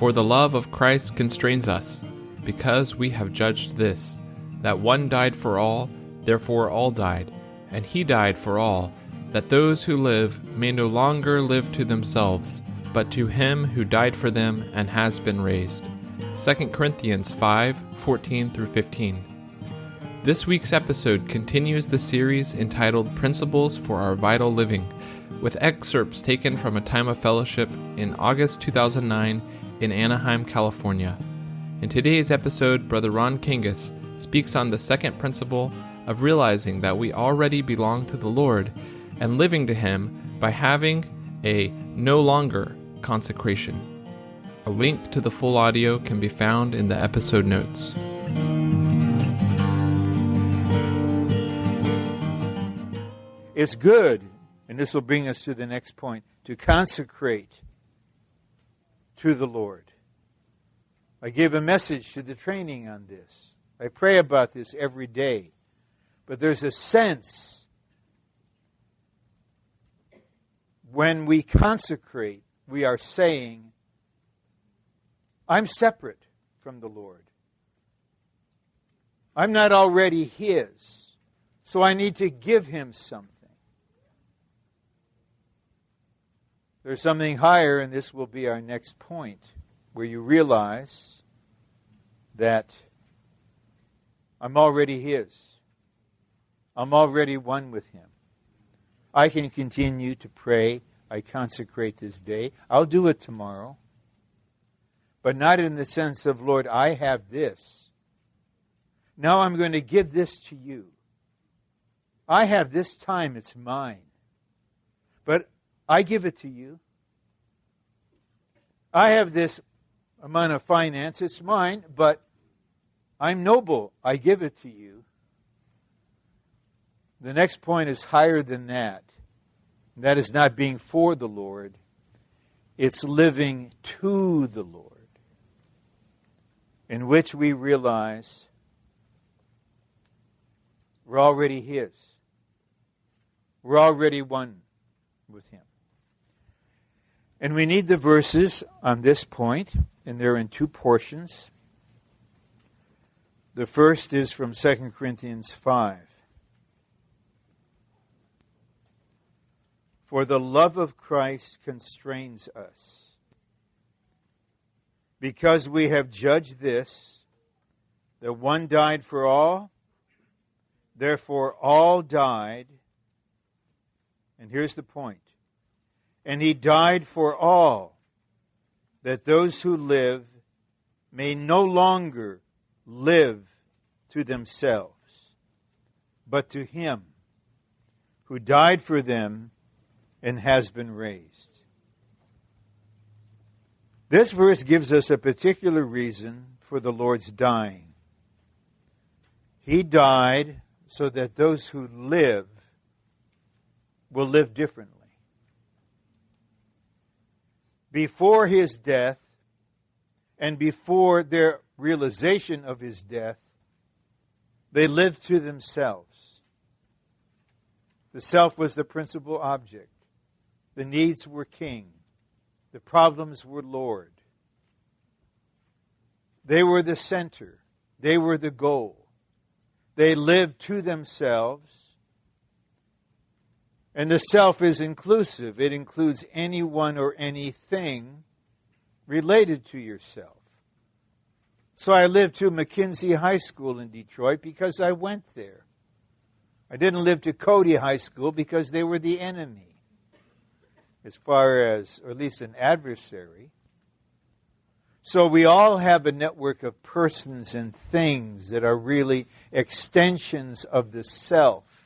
For the love of Christ constrains us, because we have judged this, that one died for all, therefore all died, and he died for all, that those who live may no longer live to themselves, but to him who died for them and has been raised. 2 Corinthians 5:14-15. This week's episode continues the series entitled Principles for Our Vital Living, with excerpts taken from a time of fellowship in August 2009 in Anaheim, California. In today's episode, Brother Ron Kangas speaks on the second principle of realizing that we already belong to the Lord and living to Him by having a no longer consecration. A link to the full audio can be found in the episode notes. It's good, and this will bring us to the next point, to consecrate to the Lord. I give a message to the training on this. I pray about this every day. But there's a sense when we consecrate, we are saying, I'm separate from the Lord. I'm not already His, so I need to give Him something. There's something higher, and this will be our next point, where you realize that I'm already His. I'm already one with Him. I can continue to pray. I consecrate this day. I'll do it tomorrow. But not in the sense of, Lord, I have this. Now I'm going to give this to you. I have this time. It's mine. But I give it to you. I have this amount of finance. It's mine, but I'm noble. I give it to you. The next point is higher than that. That is not being for the Lord. It's living to the Lord, in which we realize we're already His. We're already one with Him. And we need the verses on this point, and they're in two portions. The first is from 2 Corinthians 5. For the love of Christ constrains us, because we have judged this, that one died for all, therefore all died. And here's the point. And He died for all, that those who live may no longer live to themselves, but to Him who died for them and has been raised. This verse gives us a particular reason for the Lord's dying. He died so that those who live will live differently. Before His death and before their realization of His death, they lived to themselves. The self was the principal object. The needs were king. The problems were Lord. They were the center. They were the goal. They lived to themselves. And the self is inclusive. It includes anyone or anything related to yourself. So I lived to McKinsey High School in Detroit because I went there. I didn't live to Cody High School because they were the enemy, as far as, or at least an adversary. So we all have a network of persons and things that are really extensions of the self.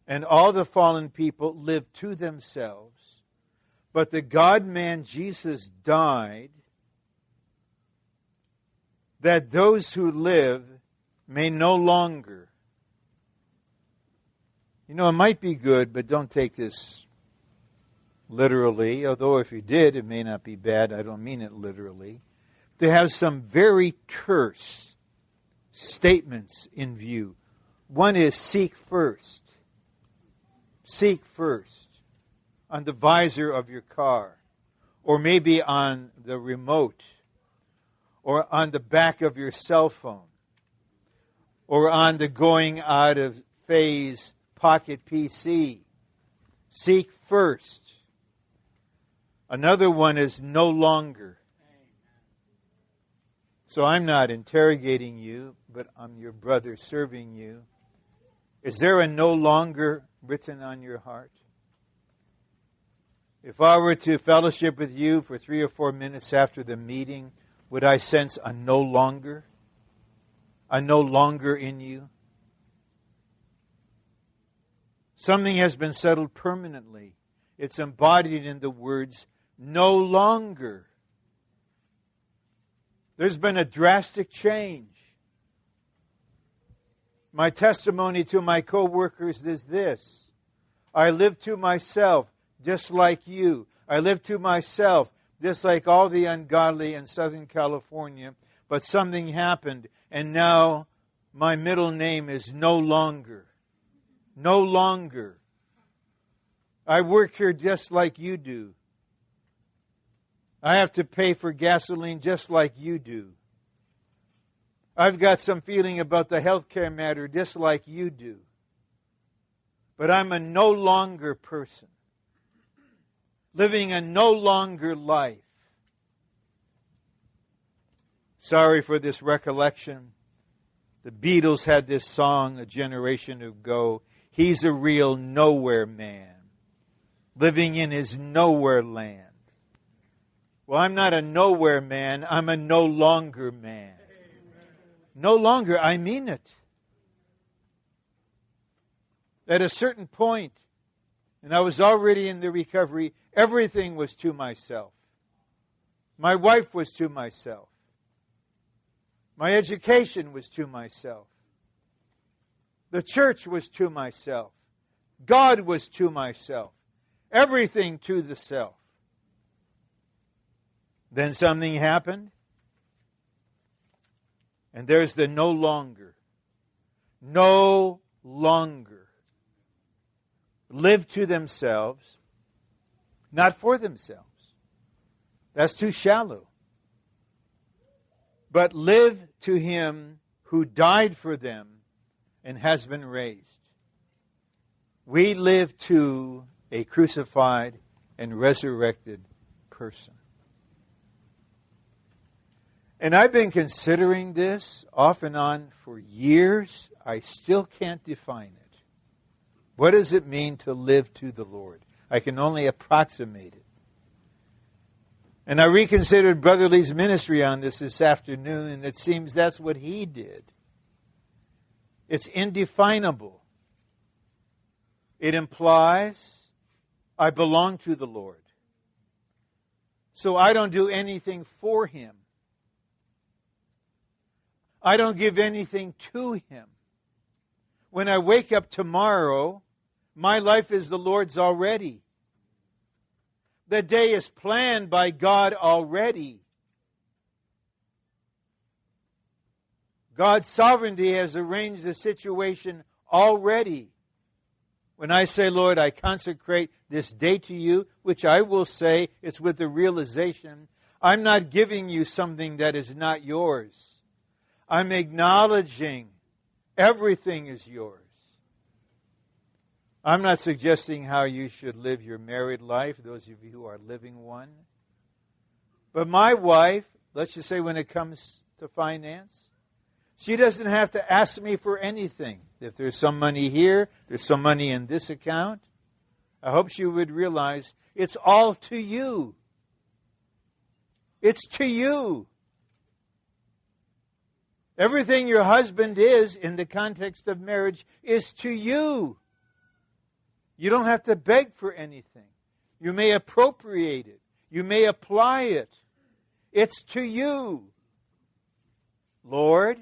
And all the fallen people live to themselves. But the God-man Jesus died that those who live may no longer. You know, it might be good, but don't take this literally. Although if you did, it may not be bad. I don't mean it literally. To have some very terse statements in view. One is seek first. Seek first on the visor of your car. or maybe on the remote, or on the back of your cell phone, or on the going out of phase pocket PC. Seek first. Another one is no longer. So I'm not interrogating you, but I'm your brother serving you. Is there a no longer written on your heart? If I were to fellowship with you for 3 or 4 minutes after the meeting, would I sense a no longer? A no longer in you? Something has been settled permanently. It's embodied in the words, no longer. There's been a drastic change. My testimony to my co-workers is this. I live to myself, just like you. I live to myself, just like all the ungodly in Southern California. But something happened, and now my middle name is no longer. No longer. I work here just like you do. I have to pay for gasoline just like you do. I've got some feeling about the healthcare matter just like you do. But I'm a no longer person. Living a no longer life. Sorry for this recollection. The Beatles had this song a generation ago. He's a real nowhere man, living in his nowhere land. Well, I'm not a nowhere man. I'm a no longer man. No longer, I mean it. At a certain point, and I was already in the recovery, everything was to myself. My wife was to myself. My education was to myself. The church was to myself. God was to myself. Everything to the self. Then something happened. And there's the no longer. No longer. Live to themselves, not for themselves. That's too shallow. But live to Him who died for them and has been raised. We live to a crucified and resurrected person. And I've been considering this off and on for years. I still can't define it. What does it mean to live to the Lord? I can only approximate it. And I reconsidered Brother Lee's ministry on this afternoon, and it seems that's what he did. It's indefinable. It implies I belong to the Lord. So I don't do anything for Him. I don't give anything to Him. When I wake up tomorrow, my life is the Lord's already. The day is planned by God already. God's sovereignty has arranged the situation already. When I say, Lord, I consecrate this day to you, which I will say it's with the realization, I'm not giving you something that is not yours. I'm acknowledging everything is yours. I'm not suggesting how you should live your married life, those of you who are living one. But my wife, let's just say when it comes to finance, she doesn't have to ask me for anything. If there's some money here, there's some money in this account, I hope she would realize it's all to you. It's to you. Everything your husband is in the context of marriage is to you. You don't have to beg for anything. You may appropriate it. You may apply it. It's to you. Lord,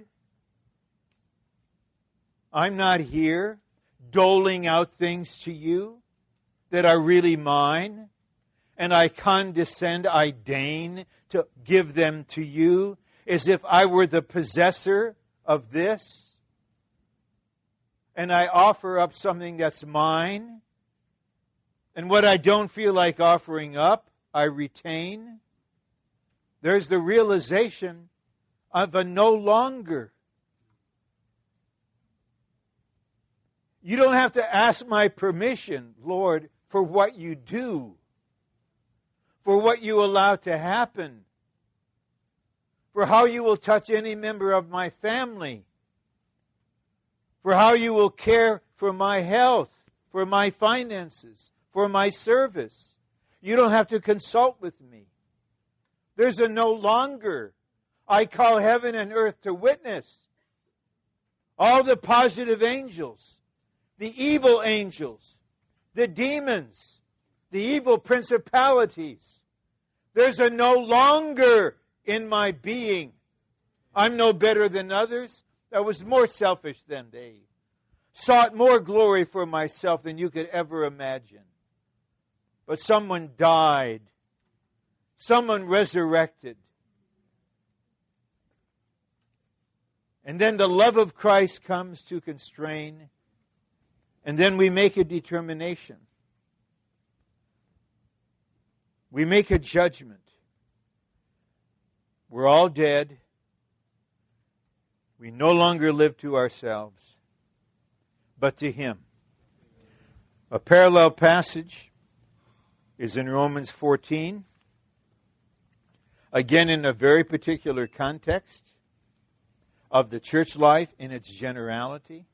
I'm not here doling out things to you that are really mine, and I condescend, I deign to give them to you as if I were the possessor of this, and I offer up something that's mine, and what I don't feel like offering up, I retain. There's the realization of a no longer. You don't have to ask my permission, Lord, for what you do, for what you allow to happen, for how you will touch any member of my family, for how you will care for my health, for my finances, for my service. You don't have to consult with me. There's a no longer. I call heaven and earth to witness. All the positive angels, the evil angels, the demons, the evil principalities. There's a no longer in my being. I'm no better than others. I was more selfish than they. Sought more glory for myself than you could ever imagine. But someone died. Someone resurrected. And then the love of Christ comes to constrain. And then we make a determination. We make a judgment. We're all dead. We no longer live to ourselves, but to Him. A parallel passage is in Romans 14. Again, in a very particular context of the church life in its generality,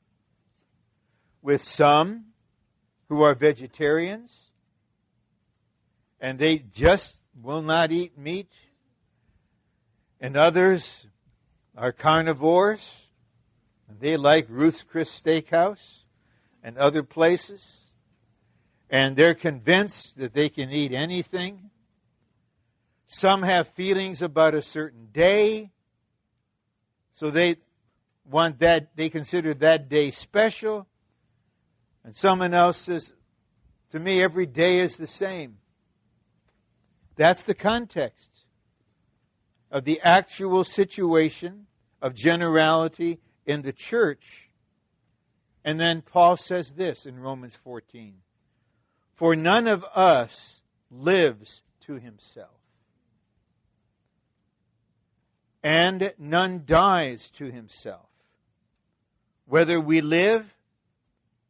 with some who are vegetarians and they just will not eat meat, and others are carnivores and they like Ruth's Chris Steakhouse and other places, and they're convinced that they can eat anything. Some have feelings about a certain day, so they consider that day special. And someone else says, to me, every day is the same. That's the context of the actual situation of generality in the church. And then Paul says this in Romans 14. For none of us lives to himself, and none dies to himself. Whether we live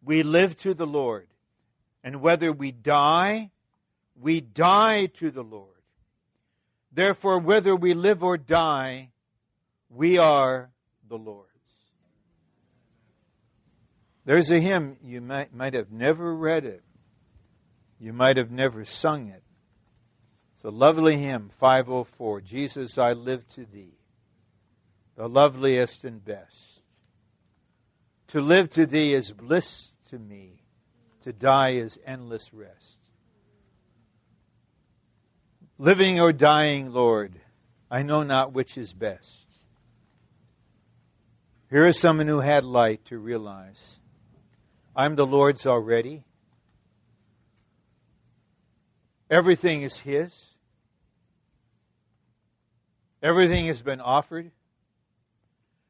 to the Lord. And whether we die to the Lord. Therefore, whether we live or die, we are the Lord's. There's a hymn, you might have never read it. You might have never sung it. It's a lovely hymn, 504. Jesus, I live to Thee, the loveliest and best. To live to Thee is bliss to me. To die is endless rest. Living or dying, Lord, I know not which is best. Here is someone who had light to realize, I'm the Lord's already. Everything is His. Everything has been offered.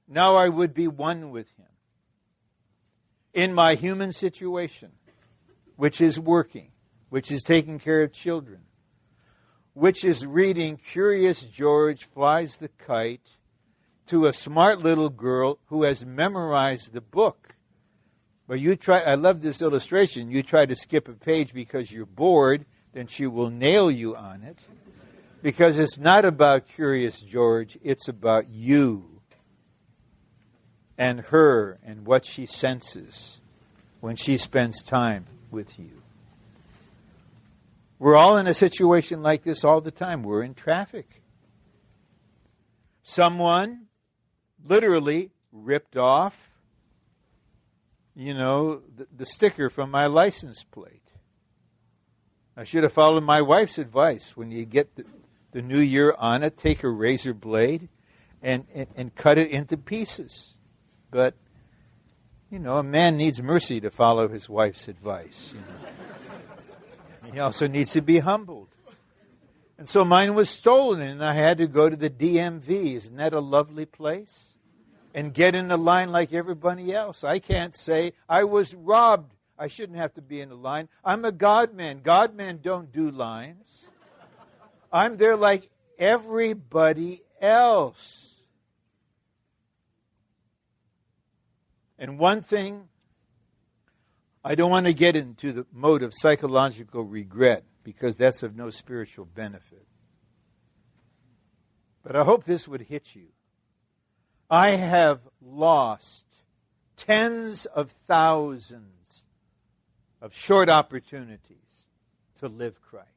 Now I would be one with Him. In my human situation, which is working, which is taking care of children, which is reading Curious George Flies the Kite to a smart little girl who has memorized the book. But I love this illustration. You try to skip a page because you're bored, then she will nail you on it. Because it's not about Curious George, it's about you and her and what she senses when she spends time with you. We're all in a situation like this all the time. We're in traffic. Someone literally ripped off, the sticker from my license plate. I should have followed my wife's advice. When you get the new year on it, take a razor blade and cut it into pieces. But, a man needs mercy to follow his wife's advice. He also needs to be humbled. And so mine was stolen, and I had to go to the DMV. Isn't that a lovely place? And get in the line like everybody else. I can't say I was robbed. I shouldn't have to be in the line. I'm a God man. God men don't do lines. I'm there like everybody else. And one thing, I don't want to get into the mode of psychological regret because that's of no spiritual benefit. But I hope this would hit you. I have lost tens of thousands of short opportunities to live Christ.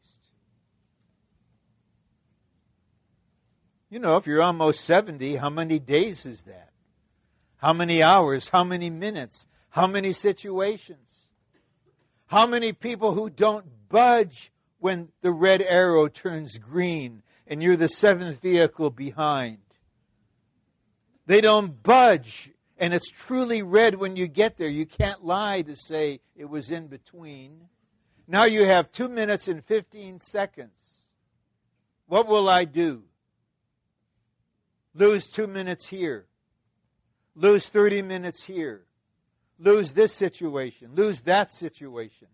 You know, if you're almost 70, how many days is that? How many hours? How many minutes? How many situations? How many people who don't budge when the red arrow turns green and you're the seventh vehicle behind? They don't budge, and it's truly red when you get there. You can't lie to say it was in between. Now you have 2 minutes and 15 seconds. What will I do? Lose 2 minutes here. Lose 30 minutes here. Lose this situation. Lose that situation.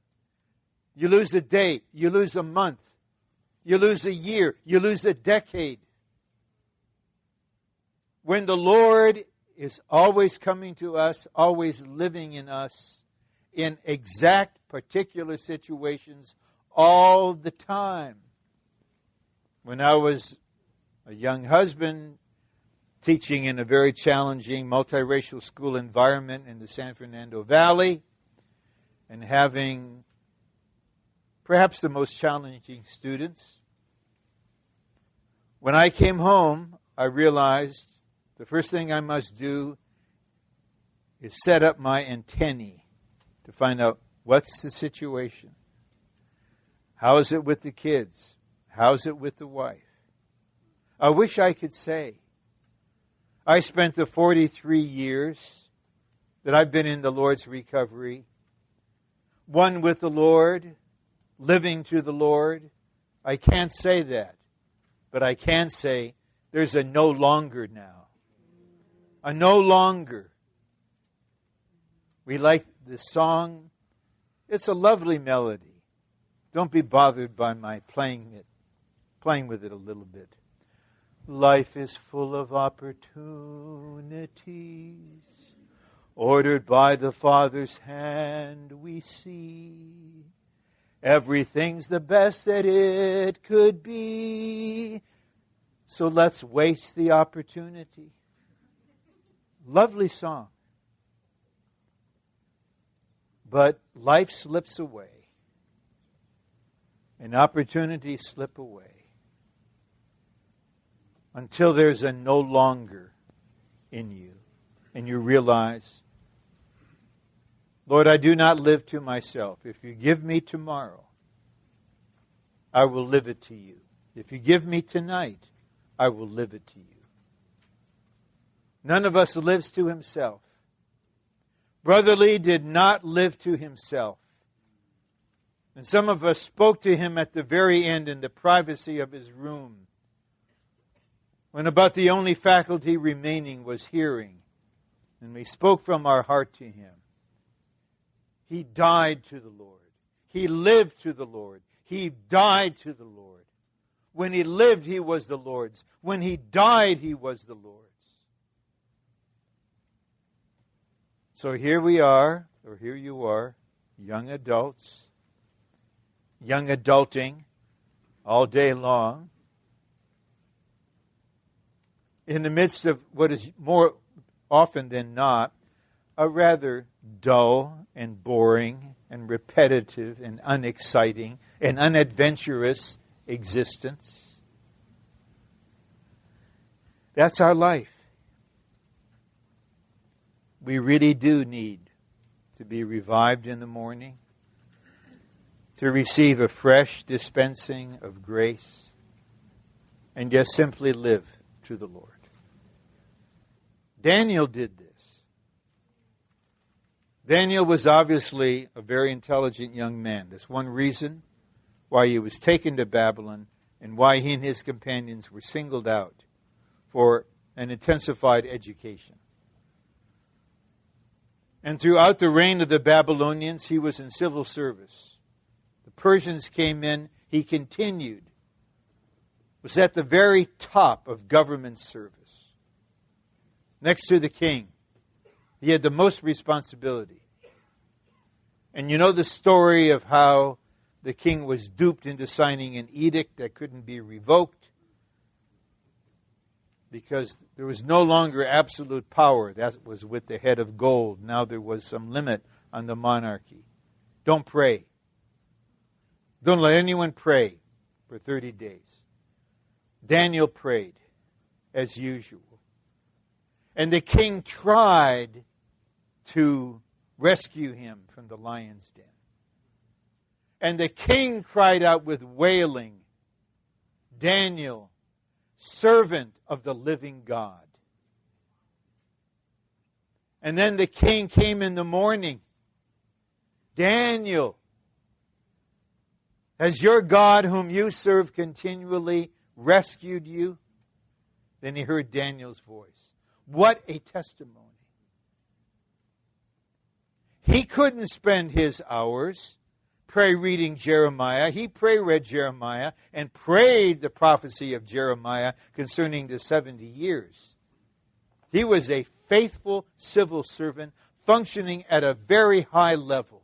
You lose a day. You lose a month. You lose a year. You lose a decade. When the Lord is always coming to us, always living in us, in exact particular situations all the time. When I was a young husband, teaching in a very challenging multiracial school environment in the San Fernando Valley, and having perhaps the most challenging students. When I came home, I realized the first thing I must do is set up my antennae to find out what's the situation. How is it with the kids? How is it with the wife? I wish I could say. I spent the 43 years that I've been in the Lord's recovery, one with the Lord, living to the Lord. I can't say that, but I can say there's a no longer now. A no longer. We like this song. It's a lovely melody. Don't be bothered by my playing with it a little bit. Life is full of opportunities, ordered by the Father's hand we see. Everything's the best that it could be, so let's waste the opportunity. Lovely song. But life slips away, and opportunities slip away, until there's a no longer in you. And you realize, Lord, I do not live to myself. If you give me tomorrow, I will live it to you. If you give me tonight, I will live it to you. None of us lives to himself. Brother Lee did not live to himself. And some of us spoke to him at the very end in the privacy of his room, when about the only faculty remaining was hearing, and we spoke from our heart to him. He died to the Lord. He lived to the Lord. He died to the Lord. When he lived, he was the Lord's. When he died, he was the Lord's. So here we are, or here you are, young adults, young adulting all day long, in the midst of what is more often than not a rather dull and boring and repetitive and unexciting and unadventurous existence. That's our life. We really do need to be revived in the morning, to receive a fresh dispensing of grace, and just simply live to the Lord. Daniel did this. Daniel was obviously a very intelligent young man. That's one reason why he was taken to Babylon and why he and his companions were singled out for an intensified education. And throughout the reign of the Babylonians, he was in civil service. The Persians came in, he continued was at the very top of government service. Next to the king. He had the most responsibility. And you know the story of how the king was duped into signing an edict that couldn't be revoked because there was no longer absolute power. That was with the head of gold. Now there was some limit on the monarchy. Don't pray. Don't let anyone pray for 30 days. Daniel prayed as usual. And the king tried to rescue him from the lion's den. And the king cried out with wailing, Daniel, servant of the living God. And then the king came in the morning. Daniel, has your God whom you serve continually rescued you? Then he heard Daniel's voice. What a testimony. He couldn't spend his hours reading Jeremiah. He read Jeremiah and prayed the prophecy of Jeremiah concerning the 70 years. He was a faithful civil servant functioning at a very high level.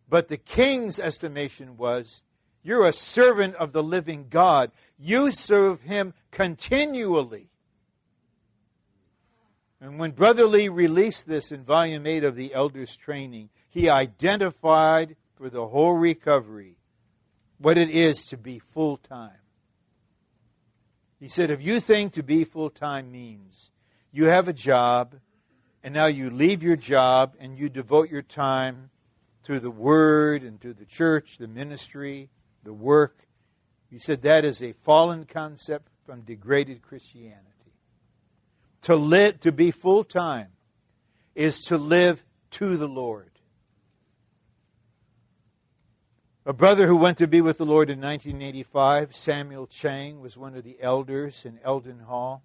But the king's estimation was, you're a servant of the living God. You serve him continually. And when Brother Lee released this in Volume 8 of the Elders' Training, he identified for the whole recovery what it is to be full-time. He said, if you think to be full-time means you have a job, and now you leave your job and you devote your time to the Word and to the church, the ministry, the work, he said that is a fallen concept from degraded Christianity. To be full-time is to live to the Lord. A brother who went to be with the Lord in 1985, Samuel Chang, was one of the elders in Eldon Hall.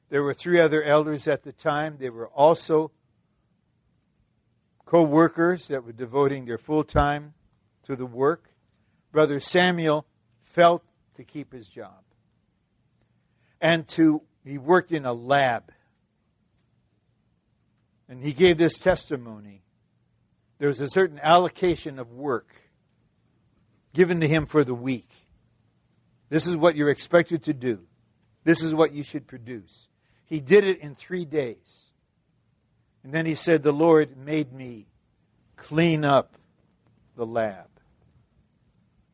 There were 3 other elders at the time. They were also co-workers that were devoting their full time to the work. Brother Samuel felt to keep his job. And he worked in a lab. And he gave this testimony. There was a certain allocation of work given to him for the week. This is what you're expected to do. This is what you should produce. He did it in 3 days. And then he said, the Lord made me clean up the lab.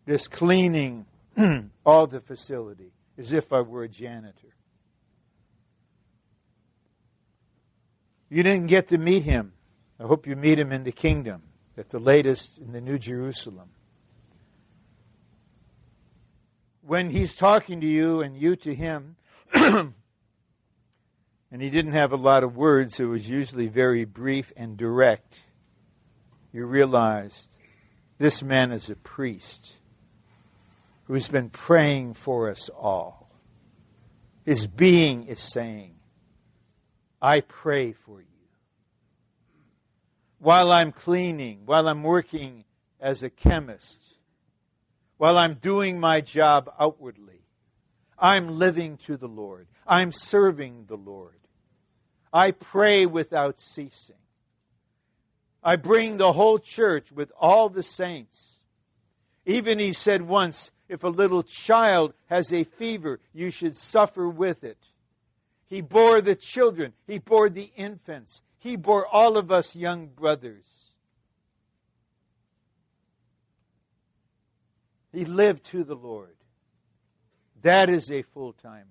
Just cleaning all the facility as if I were a janitor. You didn't get to meet him. I hope you meet him in the kingdom, at the latest in the New Jerusalem. When he's talking to you and you to him, and he didn't have a lot of words, it was usually very brief and direct, you realized this man is a priest who's been praying for us all. His being is saying, I pray for you. While I'm cleaning, while I'm working as a chemist, while I'm doing my job outwardly, I'm living to the Lord. I'm serving the Lord. I pray without ceasing. I bring the whole church with all the saints. Even he said once, if a little child has a fever, you should suffer with it. He bore the children. He bore the infants. He bore all of us young brothers. He lived to the Lord. That is a full-timer.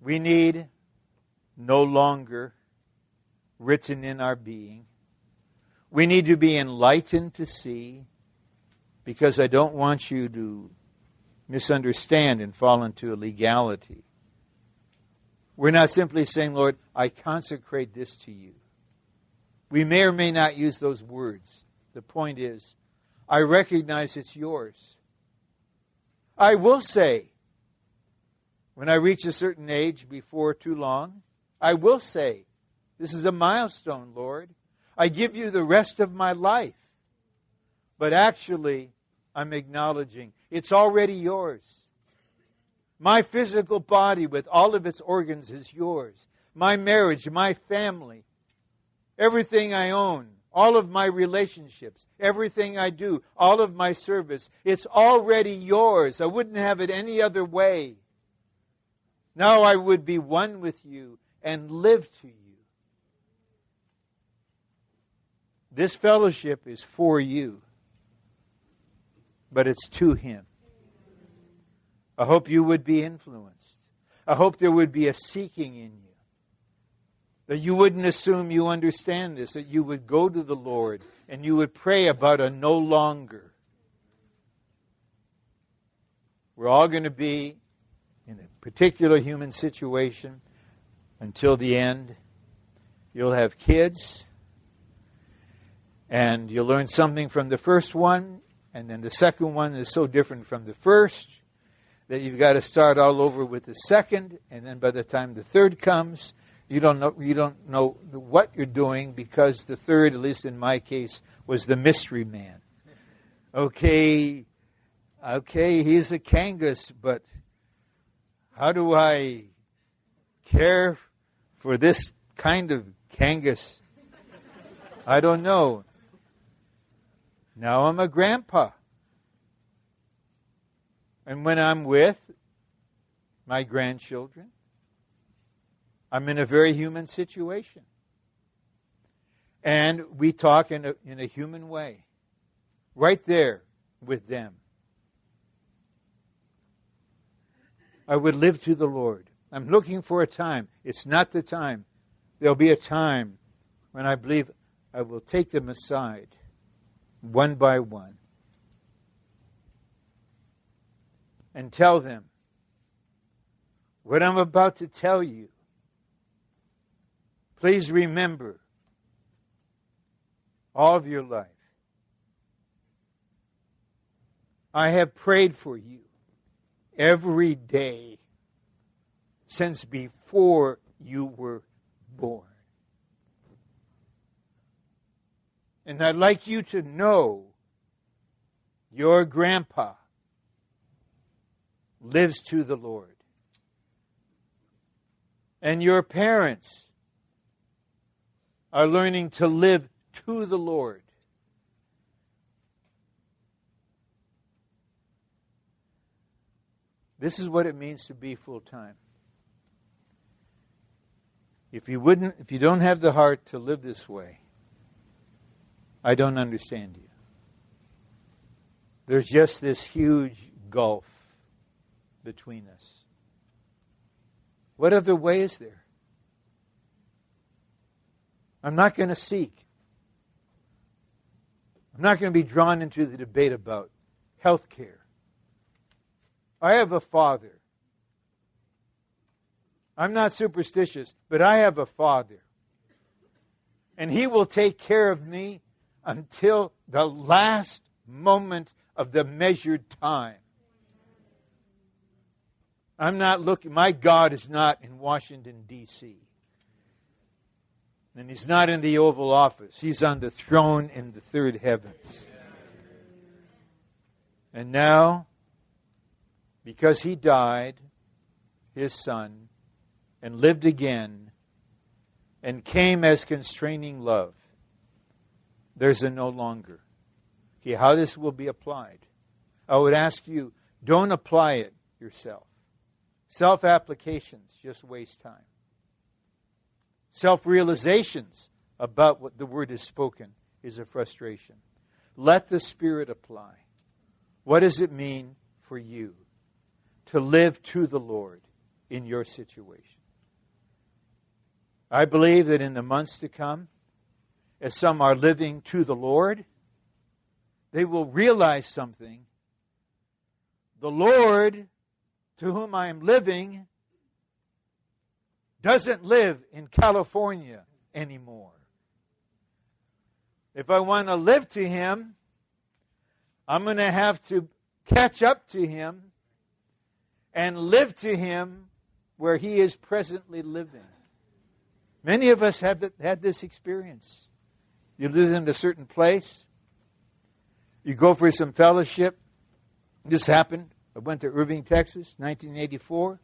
We need no longer written in our being. We need to be enlightened to see, because I don't want you to misunderstand and fall into illegality. We're not simply saying, Lord, I consecrate this to you. We may or may not use those words. The point is, I recognize it's yours. I will say, when I reach a certain age before too long, I will say, this is a milestone, Lord. I give you the rest of my life. But actually, I'm acknowledging it's already yours. My physical body with all of its organs is yours. My marriage, my family, everything I own, all of my relationships, everything I do, all of my service, it's already yours. I wouldn't have it any other way. Now I would be one with you and live to you. This fellowship is for you, but it's to Him. I hope you would be influenced. I hope there would be a seeking in you. That you wouldn't assume you understand this, that you would go to the Lord and you would pray about a no longer. We're all going to be in a particular human situation until the end. You'll have kids, and you'll learn something from the first one, and then the second one is so different from the first that you've got to start all over with the second, and then by the time the third comes, you don't know what you're doing, because the third, at least in my case, was the mystery man. Okay, he's a Kangas, but how do I care for this kind of Kangas? I don't know. Now I'm a grandpa. And when I'm with my grandchildren, I'm in a very human situation. And we talk in a human way. Right there with them. I would live to the Lord. I'm looking for a time. It's not the time. There'll be a time when I believe I will take them aside, one by one, and tell them what I'm about to tell you. Please remember all of your life. I have prayed for you every day since before you were born. And I'd like you to know your grandpa lives to the Lord. And your parents are learning to live to the Lord. This is what it means to be full-time. If you don't have the heart to live this way, I don't understand you. There's just this huge gulf between us. What other way is there? I'm not going to seek. I'm not going to be drawn into the debate about health care. I have a Father. I'm not superstitious, but I have a Father. And He will take care of me until the last moment of the measured time. I'm not looking, my God is not in Washington, D.C. And He's not in the Oval Office. He's on the throne in the third heavens. And now, because He died, His Son, and lived again, and came as constraining love, there's a no longer. Okay, how this will be applied? I would ask you, don't apply it yourself. Self-applications just waste time. Self-realizations about what the Word is spoken is a frustration. Let the Spirit apply. What does it mean for you to live to the Lord in your situation? I believe that in the months to come, as some are living to the Lord, they will realize something. The Lord to whom I am living doesn't live in California anymore. If I want to live to Him, I'm going to have to catch up to Him and live to Him where He is presently living. Many of us have had this experience. You live in a certain place. You go for some fellowship. This happened. I went to Irving, Texas, 1984.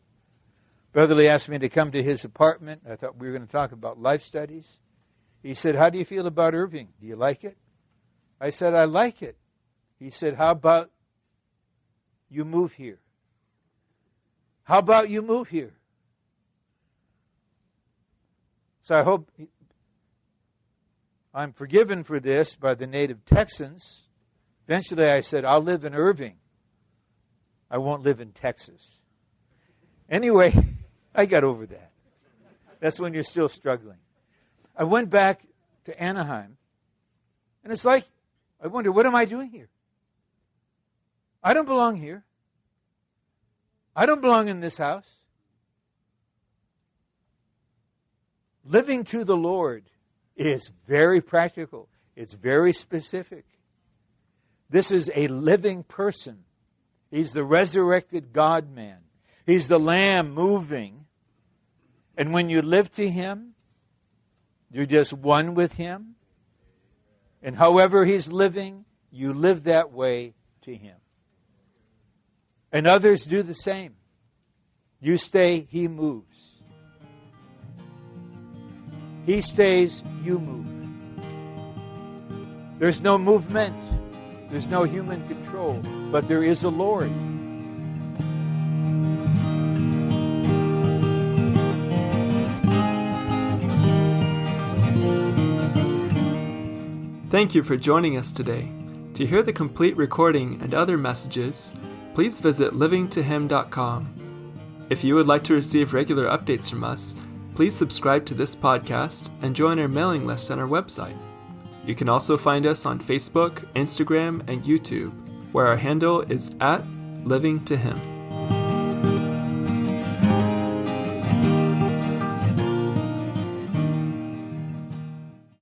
Brotherly asked me to come to his apartment. I thought we were going to talk about life studies. He said, how do you feel about Irving? Do you like it? I said, I like it. He said, how about you move here? How about you move here? So I hope I'm forgiven for this by the native Texans. Eventually I said, I'll live in Irving. I won't live in Texas. Anyway, I got over that. That's when you're still struggling. I went back to Anaheim, and it's like, I wonder, what am I doing here? I don't belong here. I don't belong in this house. Living to the Lord is very practical. It's very specific. This is a living person. He's the resurrected God-man. He's the Lamb moving. And when you live to Him, you're just one with Him. And however He's living, you live that way to Him. And others do the same. You stay, He moves. He stays, you move. There's no movement. There's no human control. But there is a Lord. Thank you for joining us today. To hear the complete recording and other messages, please visit livingtohim.com. If you would like to receive regular updates from us, please subscribe to this podcast and join our mailing list on our website. You can also find us on Facebook, Instagram, and YouTube, where our handle is @livingtohim.